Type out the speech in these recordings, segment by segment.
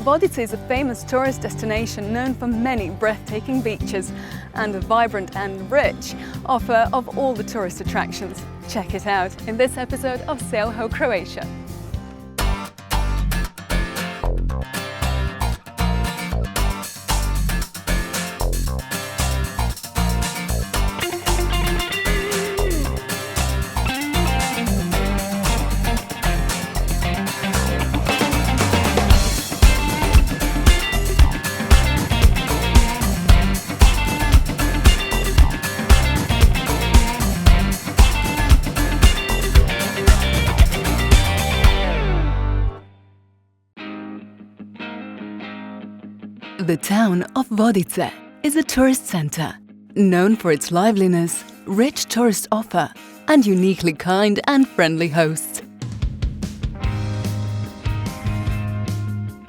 Vodice is a famous tourist destination known for many breathtaking beaches and a vibrant and rich offer of all the tourist attractions. Check it out in this episode of Sail Ho Croatia. The town of Vodice is a tourist center, known for its liveliness, rich tourist offer, and uniquely kind and friendly hosts.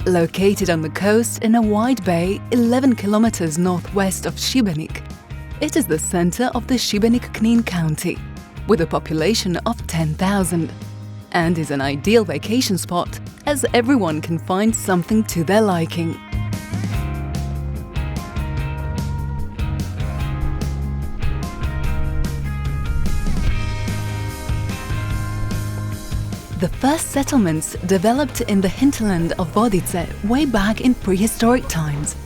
Located on the coast in a wide bay 11 kilometers northwest of Šibenik, it is the center of the Šibenik-Knin County, with a population of 10,000, and is an ideal vacation spot as everyone can find something to their liking. The first settlements developed in the hinterland of Vodice way back in prehistoric times.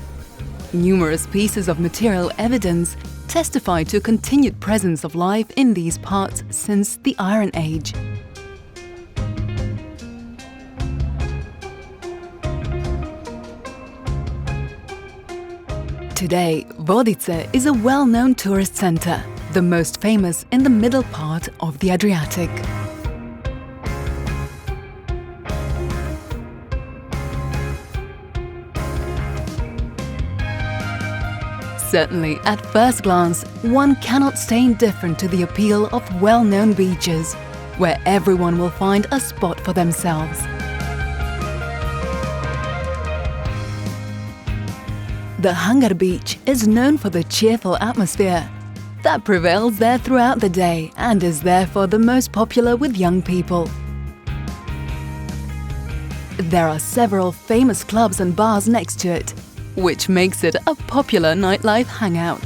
Numerous pieces of material evidence testify to a continued presence of life in these parts since the Iron Age. Today, Vodice is a well-known tourist center, the most famous in the middle part of the Adriatic. Certainly, at first glance, one cannot stay indifferent to the appeal of well-known beaches, where everyone will find a spot for themselves. The Hangar Beach is known for the cheerful atmosphere that prevails there throughout the day and is therefore the most popular with young people. There are several famous clubs and bars next to it, which makes it a popular nightlife hangout.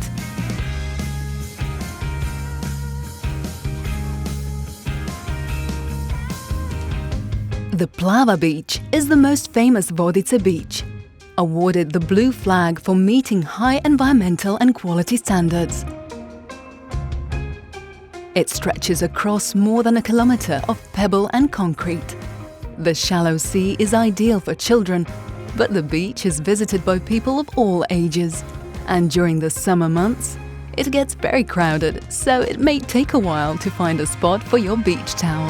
The Plava Beach is the most famous Vodice beach, awarded the blue flag for meeting high environmental and quality standards. It stretches across more than a kilometer of pebble and concrete. The shallow sea is ideal for children, but the beach is visited by people of all ages, and during the summer months, it gets very crowded, so it may take a while to find a spot for your beach towel.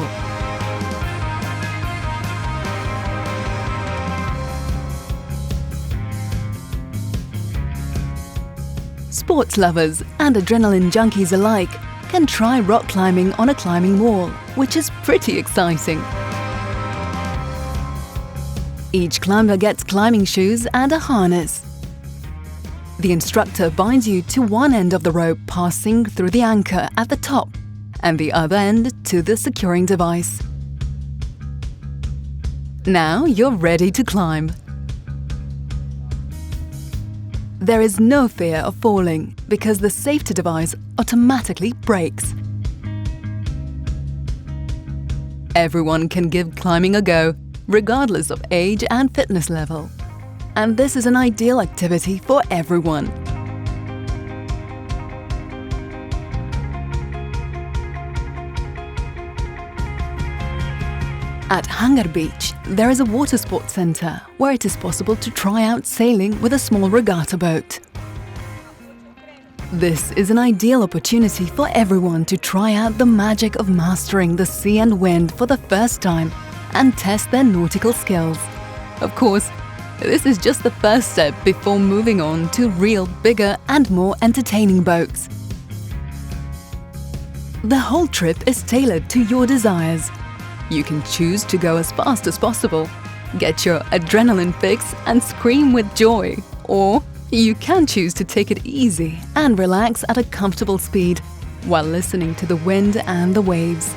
Sports lovers and adrenaline junkies alike can try rock climbing on a climbing wall, which is pretty exciting. Each climber gets climbing shoes and a harness. The instructor binds you to one end of the rope passing through the anchor at the top and the other end to the securing device. Now you're ready to climb. There is no fear of falling because the safety device automatically brakes. Everyone can give climbing a go, regardless of age and fitness level. And this is an ideal activity for everyone. At Hangar Beach, there is a water sports center where it is possible to try out sailing with a small regatta boat. This is an ideal opportunity for everyone to try out the magic of mastering the sea and wind for the first time and test their nautical skills. Of course, this is just the first step before moving on to real, bigger and more entertaining boats. The whole trip is tailored to your desires. You can choose to go as fast as possible, get your adrenaline fix and scream with joy, or you can choose to take it easy and relax at a comfortable speed while listening to the wind and the waves.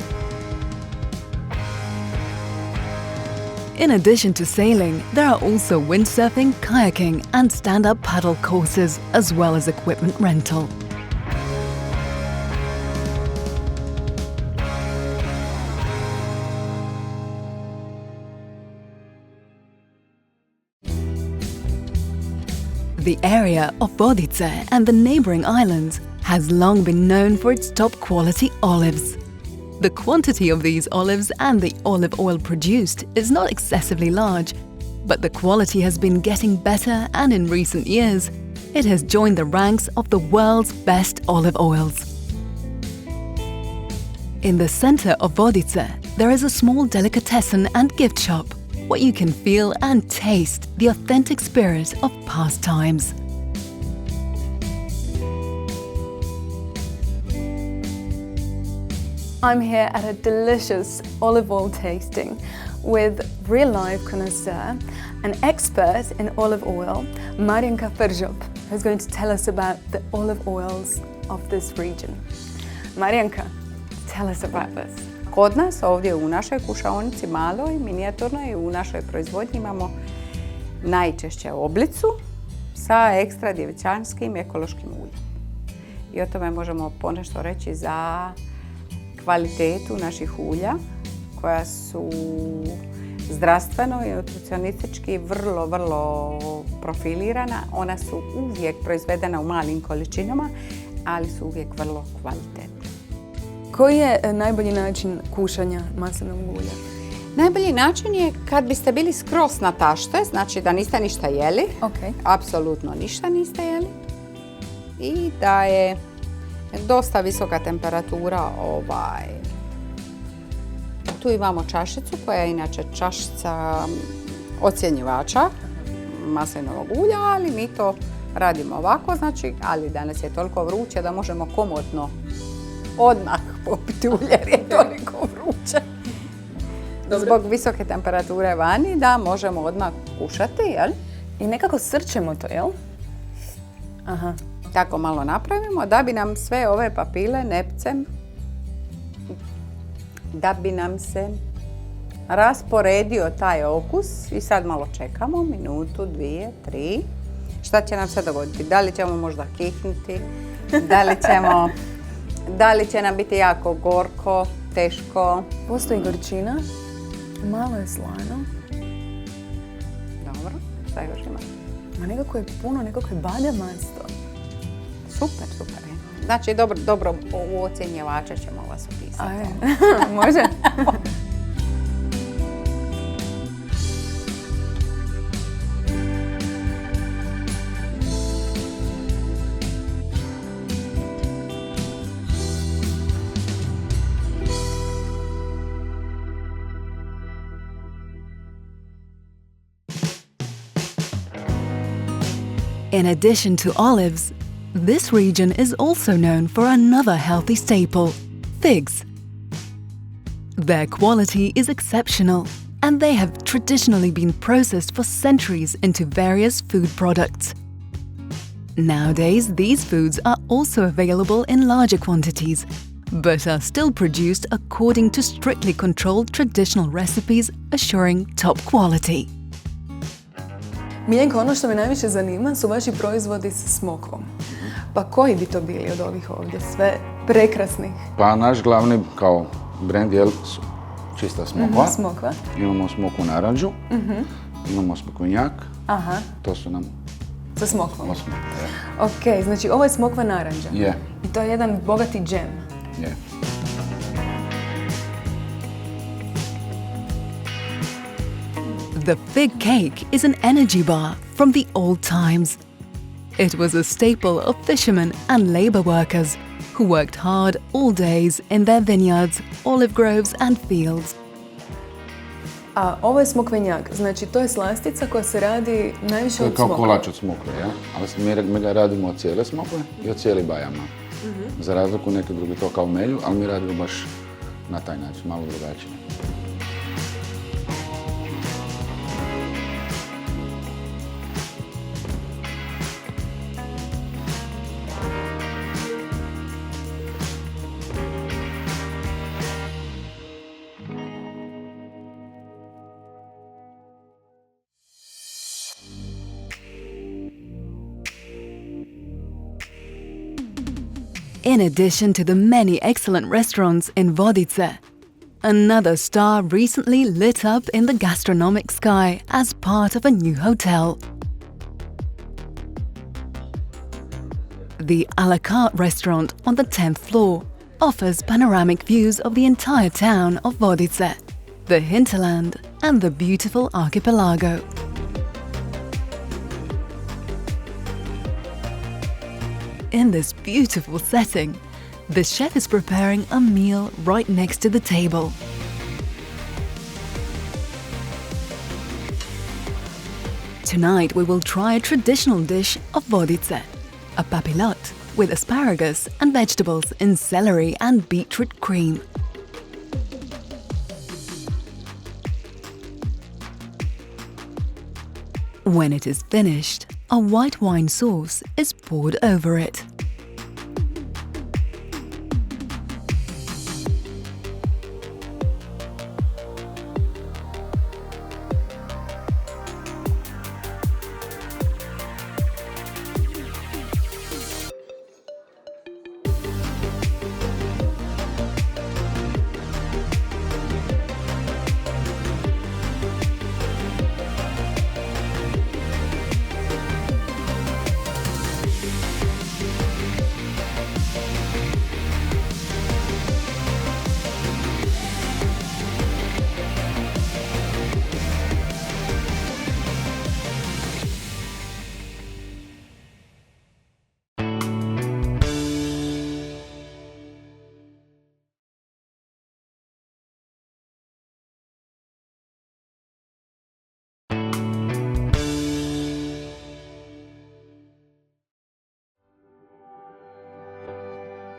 In addition to sailing, there are also windsurfing, kayaking and stand-up paddle courses, as well as equipment rental. The area of Vodice and the neighboring islands has long been known for its top-quality olives. The quantity of these olives and the olive oil produced is not excessively large, but the quality has been getting better, and in recent years, it has joined the ranks of the world's best olive oils. In the center of Vodice, there is a small delicatessen and gift shop, where you can feel and taste the authentic spirit of past times. I'm here at a delicious olive oil tasting with real-life connoisseur, an expert in olive oil, Marianka Fržop, who's going to tell us about the olive oils of this region. Marianka, tell us about this. Kod nas ovdje u našoj kušaonici, maloj, minijaturnoj, u našoj proizvodnji imamo najčešće oblicu sa ekstra djevičanskim ekološkim uljem. I o tome možemo ponešto reći za kvalitetu naših ulja, koja su zdravstveno i nutricionistički vrlo profilirana. Ona su uvijek proizvedena u malim količinama, ali su uvijek vrlo kvalitetna. Koji je najbolji način kušanja maslinovog ulja? Najbolji način je kad biste bili skroz na tašte, znači da niste ništa jeli, apsolutno ništa niste jeli, i da je dosta visoka temperatura. Tu imamo čašicu koja je inače čašica ocjenjivača maslinovog ulja, ali mi to radimo ovako, znači, ali danas je toliko vruće da možemo komotno odmah popiti ulje jer je toliko vruće. Zbog visoke temperature vani, da možemo odmah kušati, jel? I nekako srčemo to, jel? Aha. Tako malo napravimo da bi nam sve ove papile nepcem, da bi nam se rasporedio taj okus. I sad malo čekamo, minutu, 2, 3. Šta će nam se dogoditi? Da li ćemo možda kihnuti? Da li će nam biti jako gorko, teško? Postoji gorčina, malo je slano. Dobro, šta još ima? Ma nekako je puno, nekako je bademasto. Super. Znači, dobro u ocjenjivače ćemo vas upisati. Može? In addition to olives, this region is also known for another healthy staple, figs. Their quality is exceptional, and they have traditionally been processed for centuries into various food products. Nowadays, these foods are also available in larger quantities, but are still produced according to strictly controlled traditional recipes, assuring top quality. Miljenko, ono što me najviše zanima su vaši proizvodi sa smokvom. Pa koji bi to bili od ovih ovdje sve prekrasnih? Pa naš glavni kao brand je čista smokva. Smokva. Imamo smoku naranđu, imamo smokvinjak. Aha. To su nam... Sa smokvom? Osmo, je. Ok, znači ovo je smokva naranđa. Je. I to je jedan bogati džem. Je. The fig cake is an energy bar from the old times. It was a staple of fishermen and labor workers who worked hard all days in their vineyards, olive groves and fields. A ovo je smokvenjak, znači to je slastica koja se radi najviše od smokve. To je kao kolač od smokve, ja? Ali mi ga radimo od cijele smokve i od cijeli bajama. Za razliku neki drugi to kao melju, ali mi radimo baš na taj način, malo drugačije. In addition to the many excellent restaurants in Vodice, another star recently lit up in the gastronomic sky as part of a new hotel. The a la carte restaurant on the 10th floor offers panoramic views of the entire town of Vodice, the hinterland and the beautiful archipelago. In this beautiful setting, the chef is preparing a meal right next to the table. Tonight we will try a traditional dish of Vodice, a papillote with asparagus and vegetables in celery and beetroot cream. When it is finished, a white wine sauce is poured over it.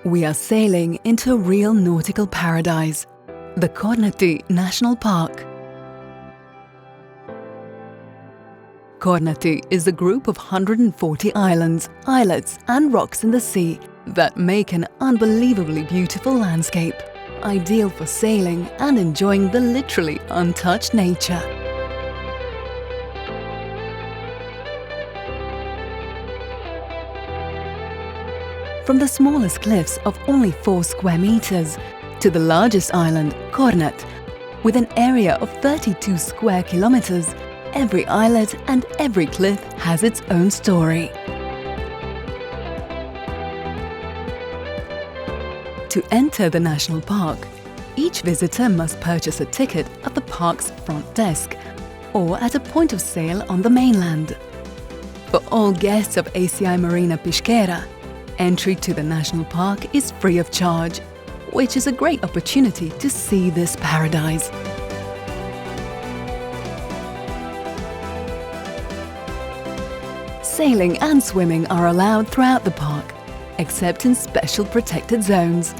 We are sailing into a real nautical paradise, the Kornati National Park. Kornati is a group of 140 islands, islets and rocks in the sea that make an unbelievably beautiful landscape, ideal for sailing and enjoying the literally untouched nature. From the smallest cliffs of only 4 square meters to the largest island, Kornati, with an area of 32 square kilometers, every islet and every cliff has its own story. To enter the national park, each visitor must purchase a ticket at the park's front desk or at a point of sale on the mainland. For all guests of ACI Marina Peschiera, entry to the national park is free of charge, which is a great opportunity to see this paradise. Sailing and swimming are allowed throughout the park, except in special protected zones.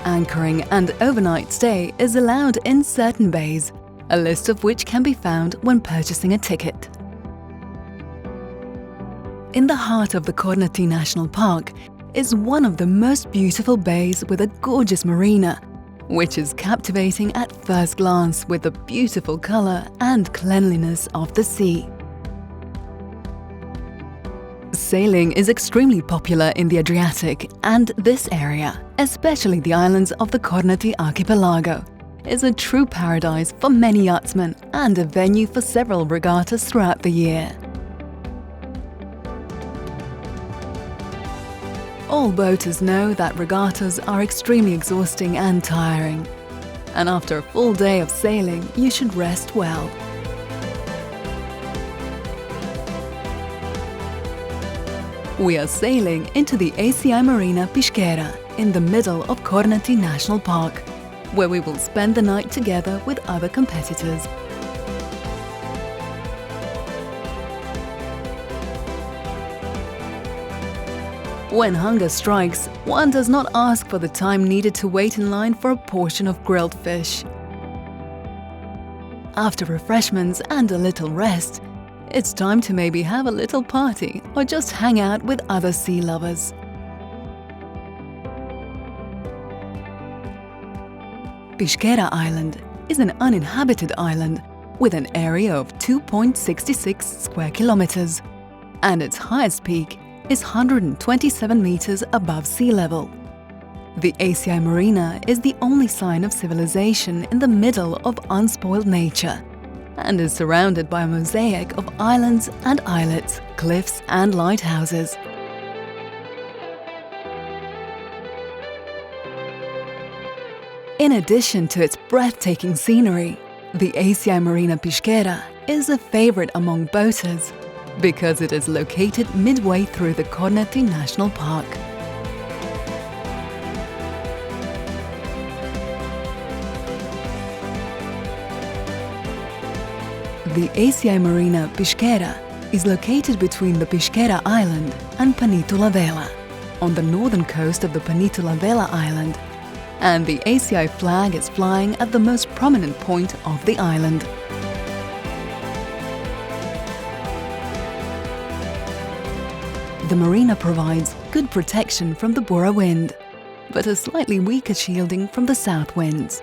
Anchoring and overnight stay is allowed in certain bays, a list of which can be found when purchasing a ticket. In the heart of the Kornati National Park is one of the most beautiful bays with a gorgeous marina, which is captivating at first glance with the beautiful color and cleanliness of the sea. Sailing is extremely popular in the Adriatic, and this area, especially the islands of the Kornati archipelago, is a true paradise for many yachtsmen and a venue for several regattas throughout the year. All boaters know that regattas are extremely exhausting and tiring, and after a full day of sailing, you should rest well. We are sailing into the ACI Marina Peschiera in the middle of Kornati National Park, where we will spend the night together with other competitors. When hunger strikes, one does not ask for the time needed to wait in line for a portion of grilled fish. After refreshments and a little rest, it's time to maybe have a little party or just hang out with other sea lovers. Peschiera Island is an uninhabited island with an area of 2.66 square kilometers, and its highest peak, is 127 meters above sea level. The ACI Marina is the only sign of civilization in the middle of unspoiled nature and is surrounded by a mosaic of islands and islets, cliffs and lighthouses. In addition to its breathtaking scenery, the ACI Marina Piškera is a favorite among boaters because it is located midway through the Kornati National Park. The ACI Marina Piškera is located between the Piškera Island and Panitula Vela, on the northern coast of the Panitula Vela Island, and the ACI flag is flying at the most prominent point of the island. The marina provides good protection from the Bora wind, but a slightly weaker shielding from the south winds.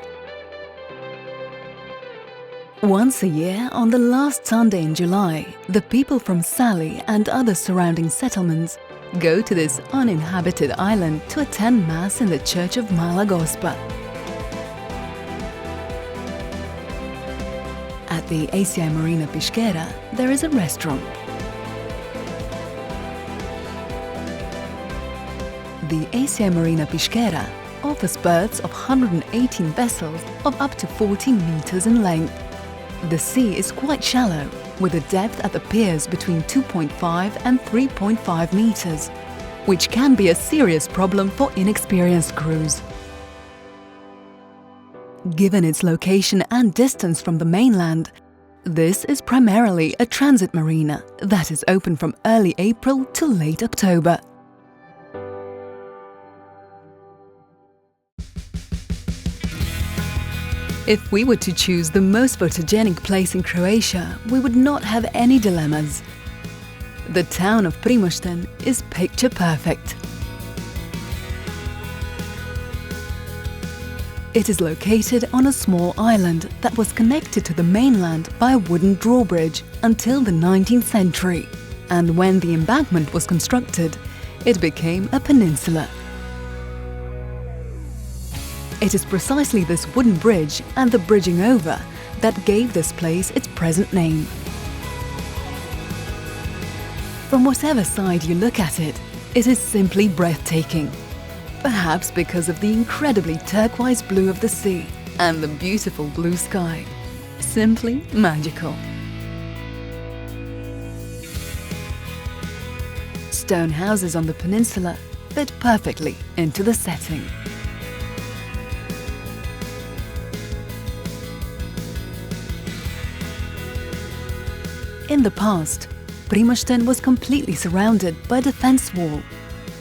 Once a year, on the last Sunday in July, the people from Sali and other surrounding settlements go to this uninhabited island to attend Mass in the Church of Mala Gospa. At the ACI Marina Piškera, there is a restaurant. The ACI Marina Piškera offers berths of 118 vessels of up to 14 meters in length. The sea is quite shallow, with a depth at the piers between 2.5 and 3.5 meters, which can be a serious problem for inexperienced crews. Given its location and distance from the mainland, this is primarily a transit marina that is open from early April to late October. If we were to choose the most photogenic place in Croatia, we would not have any dilemmas. The town of Primosten is picture perfect. It is located on a small island that was connected to the mainland by a wooden drawbridge until the 19th century, and when the embankment was constructed, it became a peninsula. It is precisely this wooden bridge and the bridging over that gave this place its present name. From whatever side you look at it, it is simply breathtaking. Perhaps because of the incredibly turquoise blue of the sea and the beautiful blue sky. Simply magical. Stone houses on the peninsula fit perfectly into the setting. In the past, Primosten was completely surrounded by a defense wall,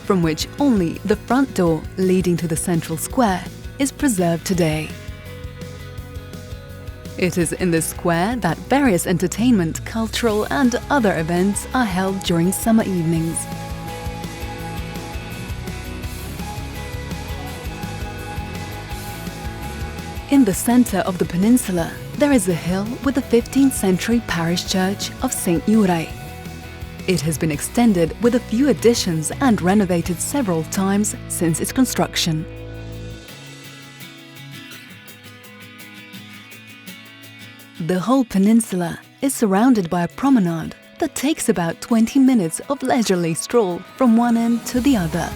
from which only the front door leading to the central square is preserved today. It is in this square that various entertainment, cultural and other events are held during summer evenings. In the center of the peninsula, there is a hill with the 15th century parish church of St. Juraj. It has been extended with a few additions and renovated several times since its construction. The whole peninsula is surrounded by a promenade that takes about 20 minutes of leisurely stroll from one end to the other.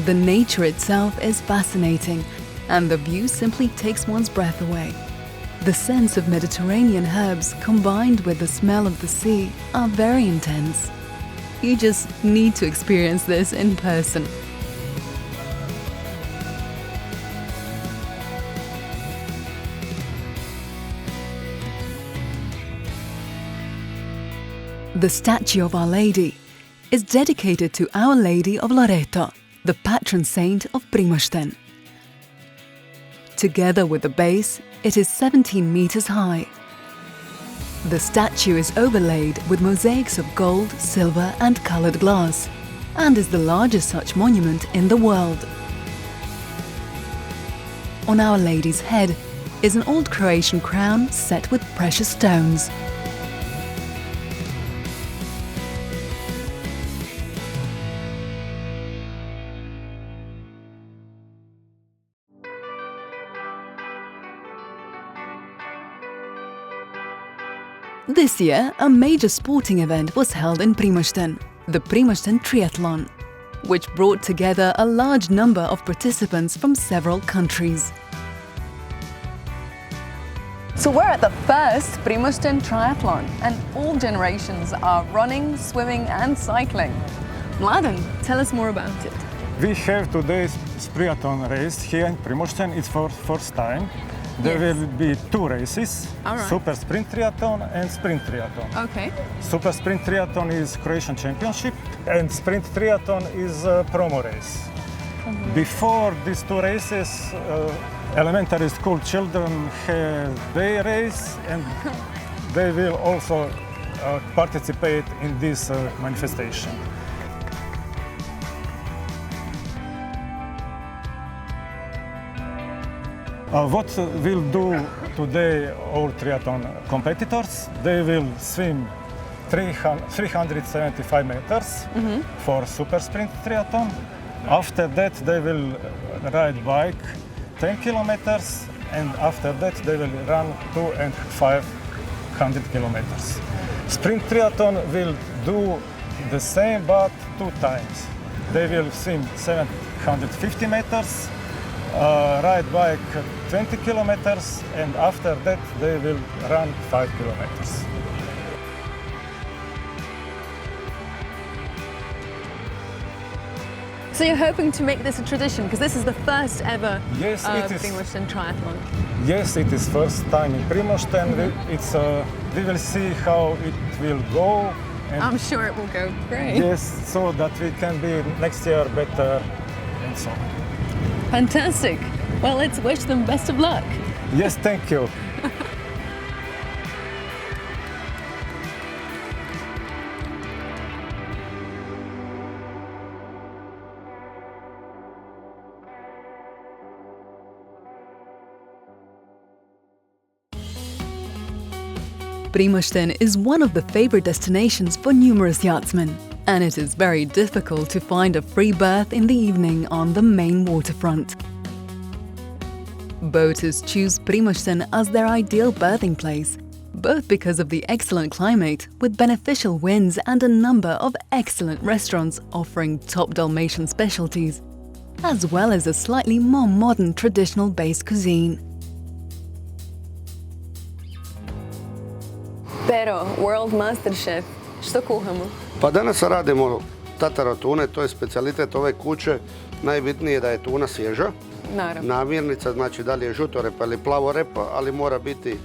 The nature itself is fascinating, and the view simply takes one's breath away. The sense of Mediterranean herbs combined with the smell of the sea are very intense. You just need to experience this in person. The statue of Our Lady is dedicated to Our Lady of Loreto, the patron saint of Primosten. Together with the base, it is 17 meters high. The statue is overlaid with mosaics of gold, silver and colored glass, and is the largest such monument in the world. On Our Lady's head, is an old Croatian crown set with precious stones. This year, a major sporting event was held in Primosten, the Primosten Triathlon, which brought together a large number of participants from several countries. So we're at the first Primosten Triathlon, and all generations are running, swimming and cycling. Mladen, tell us more about it. We have today's triathlon race here in Primosten. It's for first time. There will be two races, Super Sprint Triathlon and Sprint Triathlon. Okay. Super Sprint Triathlon is Croatian Championship and Sprint Triathlon is a promo race. Before these two races, elementary school children have their race and they will also participate in this manifestation. What we'll do today, all triathlon competitors, they will swim 375 meters for Super Sprint Triathlon. After that, they will ride bike 10 kilometers, and after that, they will run 200 and 500 kilometers. Sprint Triathlon will do the same, but 2 times. They will swim 750 meters, ride bike 20 kilometers, and after that they will run 5 kilometers. So you're hoping to make this a tradition, because this is the first ever Yes, it is. Primosten Triathlon. Yes, it is first time in Primosten. We will see how it will go. And I'm sure it will go great. yes, so that we can be next year better and so on. Fantastic. Well, let's wish them best of luck. Yes, thank you. Primosten is one of the favorite destinations for numerous yachtsmen, and it is very difficult to find a free berth in the evening on the main waterfront. Boaters choose Primosten as their ideal berthing place, both because of the excellent climate with beneficial winds and a number of excellent restaurants offering top Dalmatian specialties, as well as a slightly more modern traditional-based cuisine. Pero, World Master Chef, što kuhamo? Pa danas radimo tataro tune, to je specijalitet ove kuće. Najbitnije je da je tuna svježa. Naravno. Namirnica, znači da li je žutorepa ili plavorepa, ali mora biti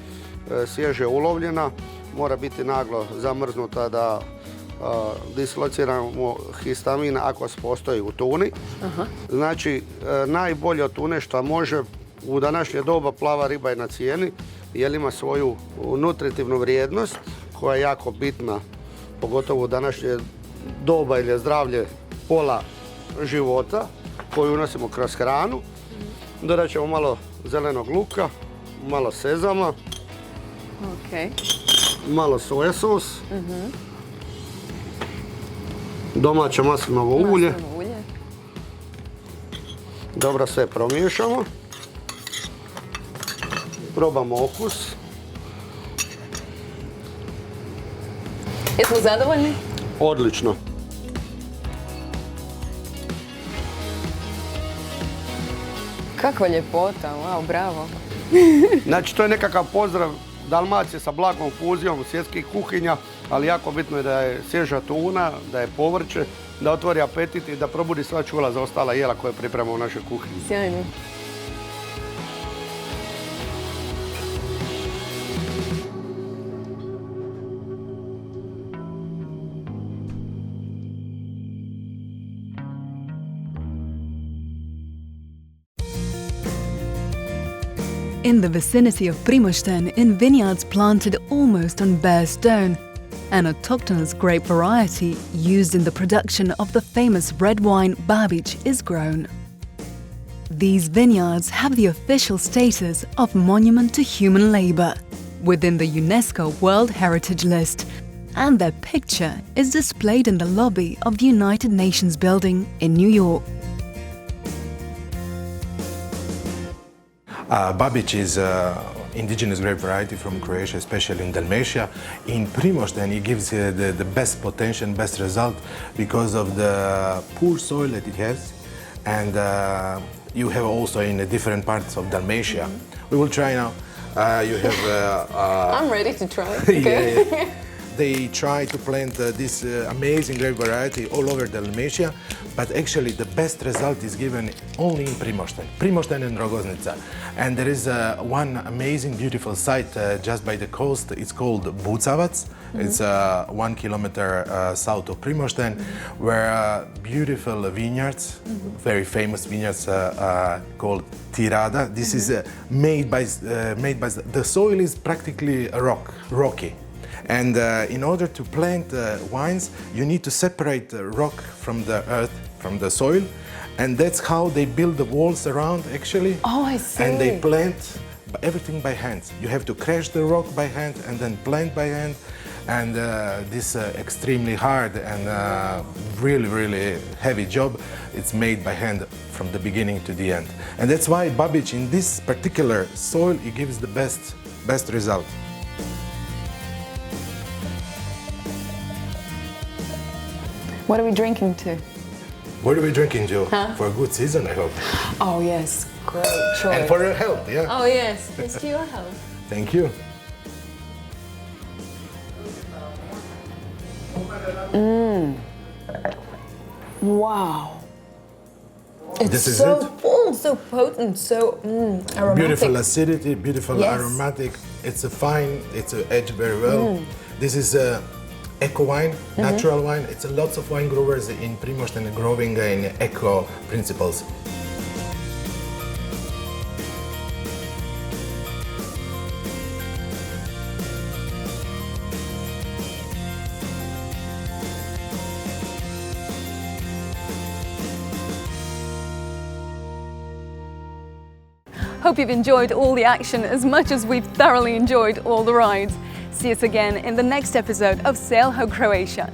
svježe ulovljena, mora biti naglo zamrznuta da dislociramo histamin ako postoji u tuni. Znači, najbolje od tune što može u današnje doba plava riba je na cijeni, jer ima svoju nutritivnu vrijednost koja je jako bitna, pogotovo u današnje doba jer je zdravlje pola života koju unosimo kroz hranu. Dodat ćemo malo zelenog luka, malo sezama, malo soja sos, domaće maslinovo ulje. Dobro sve promiješamo. Probamo okus. Jesmo zadovoljni? Odlično. Kakva ljepota, wow, bravo. Znači, to je nekakav pozdrav Dalmacije sa blagom fuzijom svjetskih kuhinja, ali jako bitno je da je svježa tuna, da je povrće, da otvori apetit i da probudi sva čula za ostala jela koje pripremamo u našoj kuhinji. Sjajno. In the vicinity of Primosten, in vineyards planted almost on bare stone, an autochthonous grape variety used in the production of the famous red wine Babić is grown. these vineyards have the official status of Monument to Human Labour within the UNESCO World Heritage List, and their picture is displayed in the lobby of the United Nations building in New York. Babić is indigenous grape variety from Croatia, especially in Dalmatia. In Primosten, it gives the best potential, best result because of the poor soil that it has, and you have also in the different parts of Dalmatia. We will try now. You have. I'm ready to try. Okay. Yeah. They try to plant this amazing grape variety all over Dalmatia, but actually the best result is given only in Primosten and Rogoznica. And there is one amazing, beautiful site just by the coast. It's called Bucavac. It's 1 kilometer south of Primosten, where beautiful vineyards, very famous vineyards called Tirada. This is made by the soil is practically rocky. And in order to plant wines, you need to separate the rock from the earth, from the soil, and that's how they build the walls around, actually. Oh, I see. And they plant everything by hand. You have to crash the rock by hand and then plant by hand, and this extremely hard and really, really heavy job. It's made by hand from the beginning to the end, and that's why Babić in this particular soil it gives the best result. What are we drinking to? What are we drinking, Joe? For a good season, I hope. Oh yes, great choice. And for your health, yeah. Oh yes, it's to your health. Thank you. Wow. It's This is so it? full, so potent, so aromatic. Beautiful acidity, beautiful Yes. aromatic. It's a fine, it's aged very well. This is eco wine, natural wine. It's lots of wine growers in Primosten growing in eco principles. Hope you've enjoyed all the action as much as we've thoroughly enjoyed all the rides. See us again in the next episode of Sail Ho Croatia.